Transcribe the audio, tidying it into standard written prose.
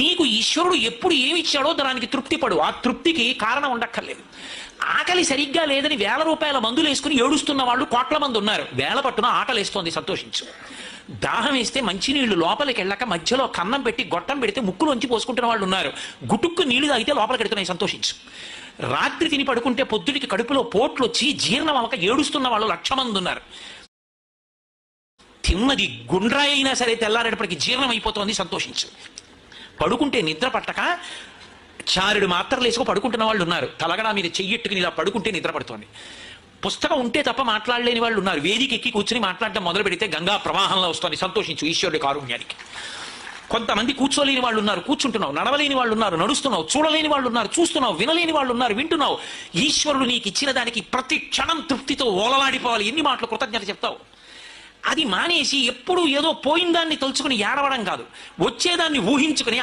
నీకు ఈశ్వరుడు ఎప్పుడు ఏమి ఇచ్చాడో దానికి తృప్తి పడు. ఆ తృప్తికి కారణం ఉండక్కర్లేదు. ఆకలి సరిగ్గా లేదని 1000 రూపాయల మందులు వేసుకుని ఏడుస్తున్న వాళ్ళు కోట్ల మంది ఉన్నారు. వేళ పట్టున ఆకలి వేస్తోంది, సంతోషించు. దాహం వేస్తే మంచినీళ్లు లోపలికి వెళ్ళక మధ్యలో కన్నం పెట్టి గొట్టం పెడితే ముక్కులోంచి పోసుకుంటున్న వాళ్ళు ఉన్నారు. గుటుక్కు నీళ్లు తాగితే లోపలికి ఎడుతున్నాయి, సంతోషించు. రాత్రి తిని పడుకుంటే పొద్దుటికి కడుపులో పోట్లు వచ్చి జీర్ణం అవ్వక ఏడుస్తున్న వాళ్ళు 1,00,000 మంది ఉన్నారు. తిన్నది గుండ్రాయి అయినా సరే తెల్లారేటప్పటికి జీర్ణం అయిపోతుంది, సంతోషించు. పడుకుంటే నిద్ర పట్టక చారుడు మాత్రలు వేసుకో పడుకుంటున్న వాళ్ళు ఉన్నారు. తలగడా మీద చెయ్యెట్టుకుని ఇలా పడుకుంటే నిద్ర పడుతోంది. పుస్తకం ఉంటే తప్ప మాట్లాడలేని వాళ్ళు ఉన్నారు. వేదిక ఎక్కి కూర్చుని మాట్లాడటం మొదలు పెడితే గంగా ప్రవాహంలో వస్తుంది, సంతోషించు ఈశ్వరుడి కారుణ్యానికి. కొంతమంది కూర్చోలేని వాళ్ళు ఉన్నారు, కూర్చుంటున్నావు. నడవలేని వాళ్ళు ఉన్నారు, నడుస్తున్నావు. చూడలేని వాళ్ళు ఉన్నారు, చూస్తున్నావు. వినలేని వాళ్ళు ఉన్నారు, వింటున్నావు. ఈశ్వరుడు నీకు ఇచ్చిన దానికి ప్రతి క్షణం తృప్తితో ఓలలాడిపోవాలి. ఎన్ని మాటలు కృతజ్ఞత చెప్తావు. అది మానేసి ఎప్పుడు ఏదో పోయిన దాన్ని తలుచుకుని ఏడవడం కాదు, వచ్చేదాన్ని ఊహించుకుని